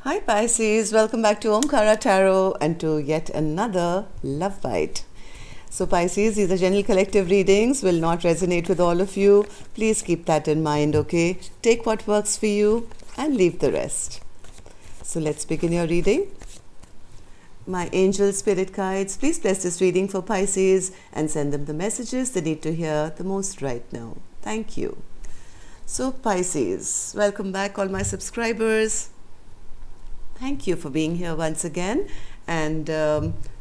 Hi Pisces, welcome back to Omkara Tarot and to yet another Love Bite. So Pisces, these are general collective readings, will not resonate with all of you. Please keep that in mind, okay? Take what works for you and leave the rest. So let's begin your reading. My angel spirit guides, please bless this reading for Pisces and send them the messages they need to hear the most right now. Thank you. So Pisces, welcome back all my subscribers. Thank you for being here once again. And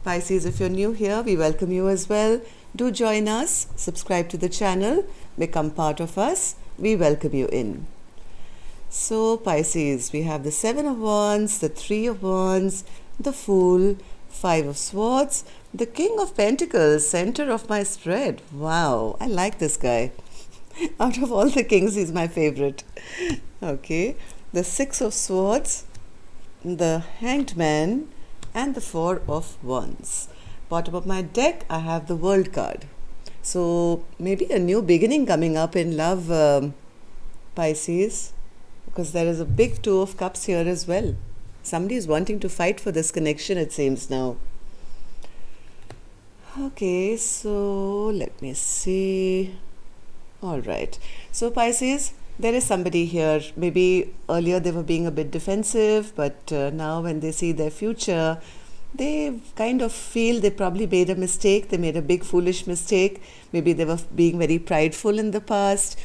Pisces, if you're new here, we welcome you as well. Do join us, subscribe to the channel, become part of us. We welcome you in. So Pisces, we have the Seven of Wands, the Three of Wands, the Fool, Five of Swords, the King of Pentacles, center of my spread. Wow, I like this guy. Out of all the kings, he's my favorite. Okay, the Six of Swords, the Hanged Man, and the Four of Wands. Bottom of my deck, I have the World card. So maybe a new beginning coming up in love, Pisces, because there is a big Two of Cups here as well. Somebody is wanting to fight for this connection, it seems now. Okay, so let me see. All right. So Pisces, there is somebody here. Maybe earlier they were being a bit defensive, but now when they see their future, they kind of feel they probably made a mistake. They made a big foolish mistake. Maybe they were being very prideful in the past.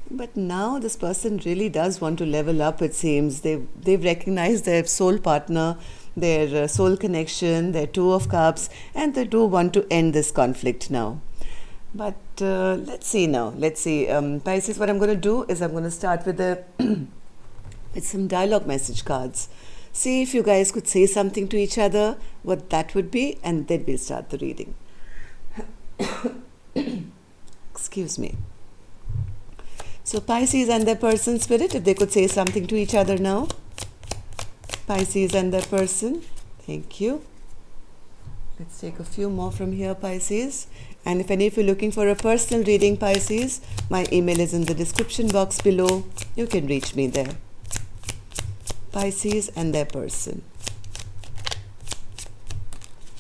But now this person really does want to level up, it seems. They've recognized their soul partner, their soul connection, their Two of Cups, and they do want to end this conflict now. But let's see now. Let's see. Pisces, what I'm going to do is I'm going to start with with some dialogue message cards. See if you guys could say something to each other, what that would be, and then we'll start the reading. Excuse me. So Pisces and their person spirit, if they could say something to each other now. Pisces and their person. Thank you. Let's take a few more from here, Pisces. And if any of you are looking for a personal reading, Pisces, my email is in the description box below. You can reach me there. Pisces and their person.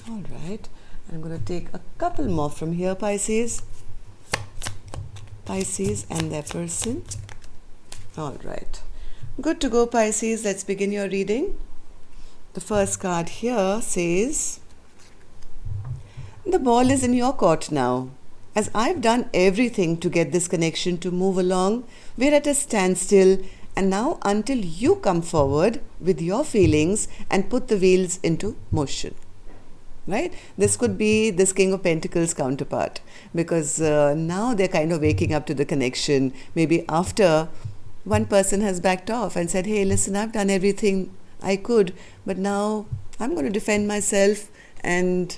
All right. I'm going to take a couple more from here, Pisces. Pisces and their person. All right. Good to go, Pisces. Let's begin your reading. The first card here says, the ball is in your court now. As I've done everything to get this connection to move along, we're at a standstill, and now until you come forward with your feelings and put the wheels into motion. Right? This could be this King of Pentacles counterpart, because now they're kind of waking up to the connection. Maybe after one person has backed off and said, hey, listen, I've done everything I could, but now I'm going to defend myself and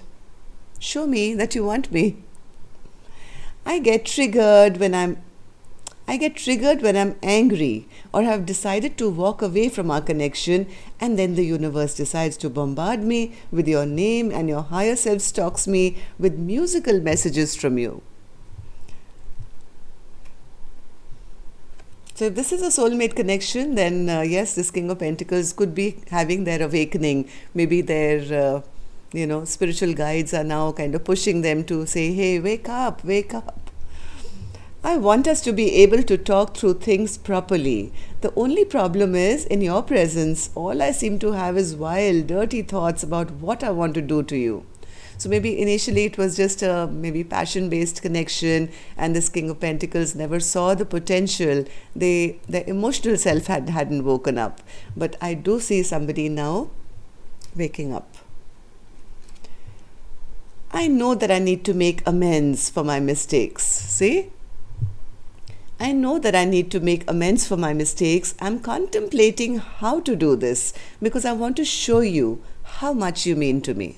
show me that you want me. I get triggered when I'm angry or have decided to walk away from our connection, and then the universe decides to bombard me with your name, and your higher self stalks me with musical messages from you. So if this is a soulmate connection, then yes, this King of Pentacles could be having their awakening. Maybe their spiritual guides are now kind of pushing them to say, hey, wake up, wake up. I want us to be able to talk through things properly. The only problem is, in your presence, all I seem to have is wild, dirty thoughts about what I want to do to you. So maybe initially it was just a maybe passion-based connection, and this King of Pentacles never saw the potential. Their emotional self hadn't woken up. But I do see somebody now waking up. I know that I need to make amends for my mistakes. See? I know that I need to make amends for my mistakes. I'm contemplating how to do this because I want to show you how much you mean to me.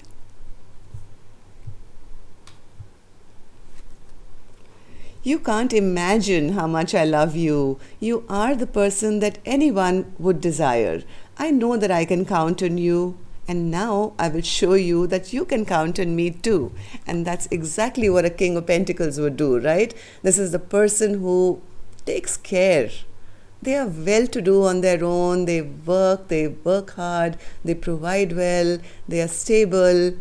You can't imagine how much I love you. You are the person that anyone would desire. I know that I can count on you. And now I will show you that you can count on me too. And that's exactly what a King of Pentacles would do, right? This is the person who takes care They are well to do on their own. They work hard, they provide well, they are stable.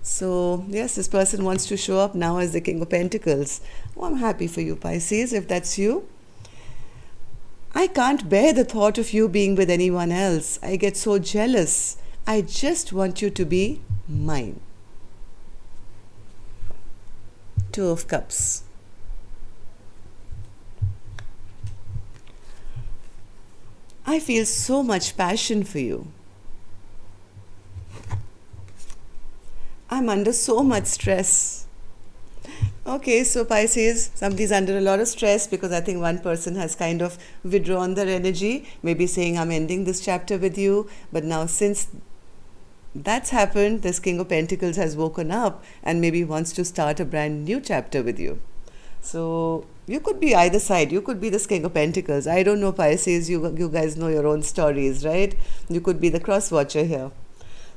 So, yes, this person wants to show up now as the King of Pentacles. Oh, I'm happy for you, Pisces, if that's you. I can't bear the thought of you being with anyone else. I get so jealous. I just want you to be mine. Two of Cups. I feel so much passion for you. I'm under so much stress. Okay, so Pisces, somebody's under a lot of stress because I think one person has kind of withdrawn their energy, maybe saying, I'm ending this chapter with you. But now since that's happened, this King of Pentacles has woken up and maybe wants to start a brand new chapter with you. So you could be either side. You could be this King of Pentacles. I don't know, Pisces. You guys know your own stories, right? You could be the cross watcher here.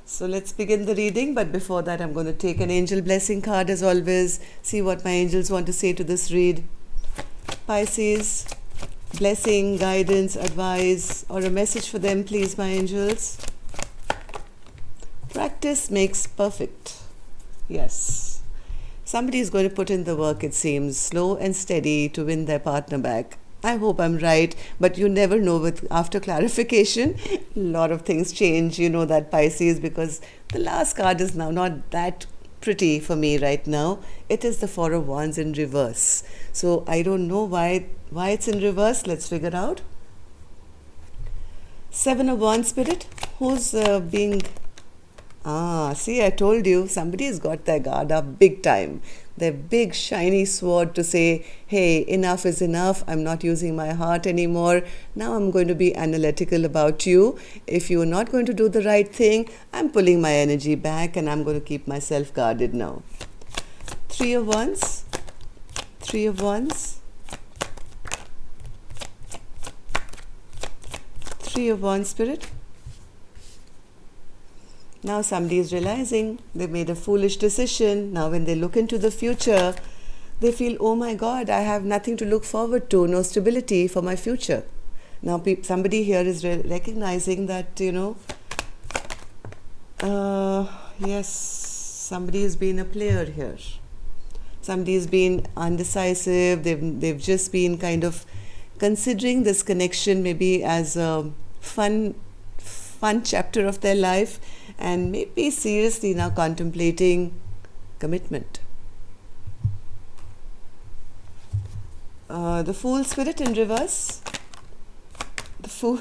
So let's begin the reading. But before that, I'm going to take an angel blessing card as always. See what my angels want to say to this read. Pisces, blessing, guidance, advice, or a message for them, please, my angels. Practice makes perfect. Yes. Somebody is going to put in the work, it seems, slow and steady to win their partner back. I hope I'm right, but you never know. With after clarification, a lot of things change. You know that, Pisces, because the last card is now not that pretty for me right now. It is the Four of Wands in reverse. So I don't know why it's in reverse. Let's figure out. Seven of Wands, Spirit. Who's being... see, I told you, somebody's got their guard up big time. Their big shiny sword to say, hey, enough is enough. I'm not using my heart anymore. Now I'm going to be analytical about you. If you're not going to do the right thing, I'm pulling my energy back and I'm going to keep myself guarded now. Three of Wands. Three of Wands. Three of Wands, Spirit. Now somebody is realizing they made a foolish decision. Now when they look into the future, they feel, oh my God, I have nothing to look forward to, no stability for my future. Now somebody here is recognizing that, yes, somebody has been a player here. Somebody has been undecisive. They've just been kind of considering this connection maybe as a fun chapter of their life, and maybe seriously now contemplating commitment. The Fool, Spirit, in reverse. The Fool.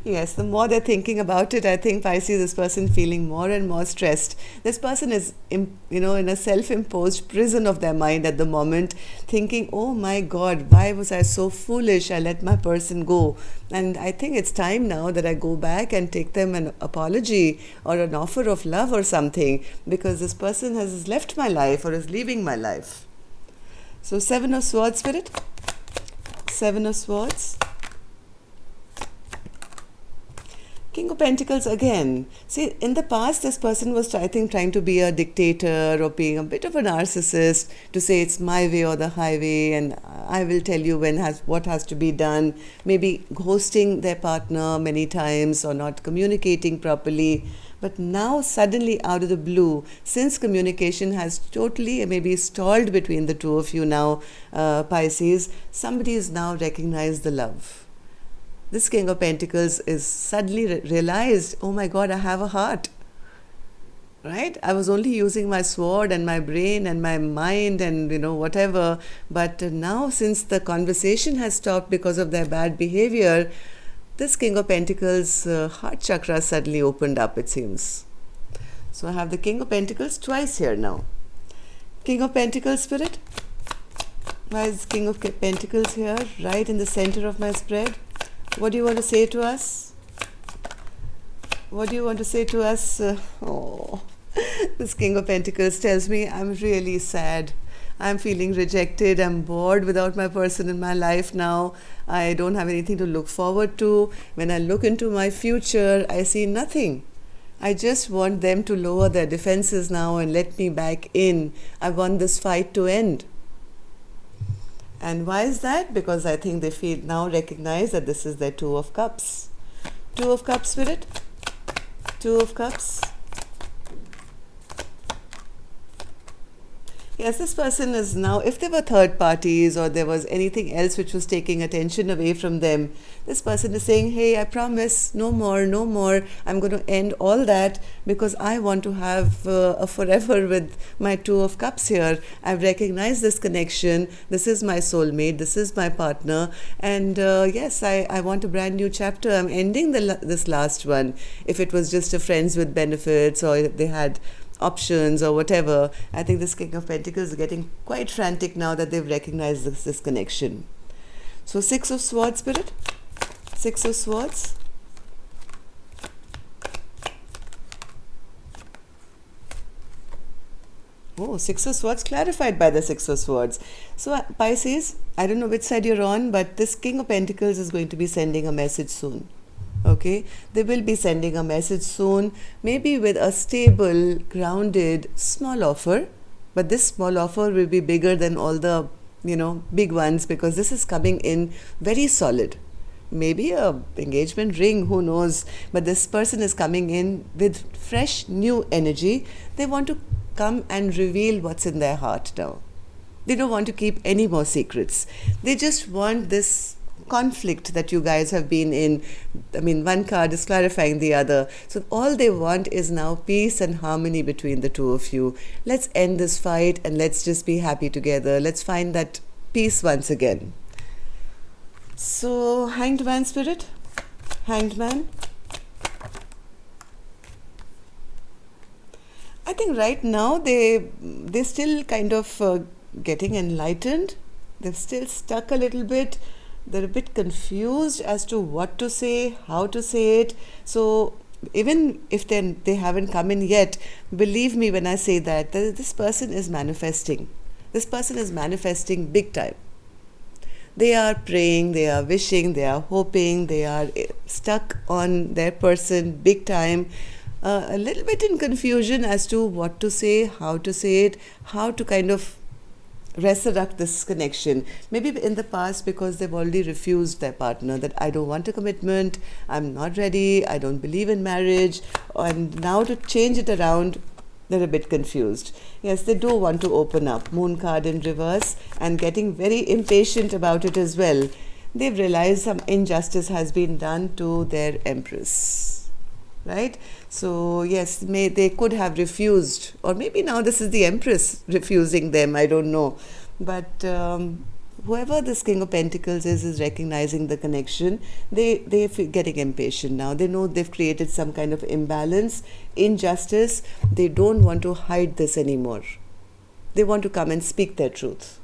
Yes, the more they're thinking about it, I think Pisces, this person feeling more and more stressed. This person is, in a self-imposed prison of their mind at the moment, thinking, oh my God, why was I so foolish? I let my person go. And I think it's time now that I go back and take them an apology or an offer of love or something, because this person has left my life or is leaving my life. So Seven of Swords, Spirit. Seven of Swords. King of Pentacles again. See, in the past, this person was, I think, trying to be a dictator or being a bit of a narcissist, to say it's my way or the highway and I will tell you what has to be done. Maybe ghosting their partner many times or not communicating properly. But now suddenly out of the blue, since communication has totally maybe stalled between the two of you now, Pisces, somebody has now recognized the love. This King of Pentacles is suddenly realized, oh my God, I have a heart, right? I was only using my sword and my brain and my mind and, whatever. But now since the conversation has stopped because of their bad behavior, this King of Pentacles heart chakra suddenly opened up, it seems. So I have the King of Pentacles twice here now. King of Pentacles, Spirit. Why is King of Pentacles here, right in the center of my spread? What do you want to say to us? What do you want to say to us? This King of Pentacles tells me, I'm really sad. I'm feeling rejected. I'm bored without my person in my life now. I don't have anything to look forward to. When I look into my future, I see nothing. I just want them to lower their defenses now and let me back in. I want this fight to end. And why is that? Because I think they feel now recognize that this is their Two of Cups. Two of Cups, Spirit. Two of Cups. Yes, this person is now, if there were third parties or there was anything else which was taking attention away from them, this person is saying, hey, I promise, no more, no more. I'm going to end all that because I want to have a forever with my Two of Cups here. I've recognized this connection. This is my soulmate. This is my partner. And yes, I want a brand new chapter. I'm ending this last one. If it was just a friends with benefits or if they had options or whatever, I think this King of Pentacles is getting quite frantic now that they've recognized this connection. So Six of Swords, Spirit. Six of Swords. Oh, Six of Swords clarified by the Six of Swords. So Pisces, I don't know which side you're on, but this King of Pentacles is going to be sending a message soon. Okay, they will be sending a message soon, maybe with a stable, grounded, small offer. But this small offer will be bigger than all the, big ones, because this is coming in very solid. Maybe a engagement ring, who knows? But this person is coming in with fresh, new energy. They want to come and reveal what's in their heart now. They don't want to keep any more secrets. They just want this conflict that you guys have been in. I mean, one card is clarifying the other. So all they want is now peace and harmony between the two of you. Let's end this fight and let's just be happy together. Let's find that peace once again. So, Hanged Man, Spirit. Hanged Man. I think right now they're still kind of getting enlightened. They're still stuck a little bit. They're a bit confused as to what to say, how to say it. So even if they haven't come in yet, believe me when I say that this person is manifesting. This person is manifesting big time. They are praying, they are wishing, they are hoping, they are stuck on their person big time. A little bit in confusion as to what to say, how to say it, how to kind of resurrect this connection. Maybe in the past, because they've already refused their partner, that I don't want a commitment, I'm not ready, I don't believe in marriage, and now to change it around, they're a bit confused. Yes, they do want to open up. Moon card in reverse, and getting very impatient about it as well. They've realized some injustice has been done to their Empress, right? So yes, they could have refused, or maybe now this is the Empress refusing them, I don't know. But whoever this King of Pentacles is recognizing the connection. They're getting impatient now. They know they've created some kind of imbalance, injustice. They don't want to hide this anymore. They want to come and speak their truth.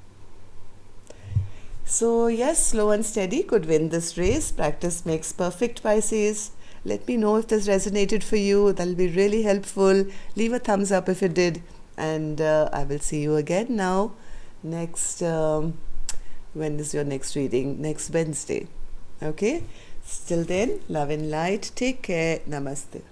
So yes, slow and steady could win this race. Practice makes perfect, Pisces. Let me know if this resonated for you. That'll be really helpful. Leave a thumbs up if it did. And I will see you again now. Next, when is your next reading? Next Wednesday. Okay? Till then, love and light. Take care. Namaste.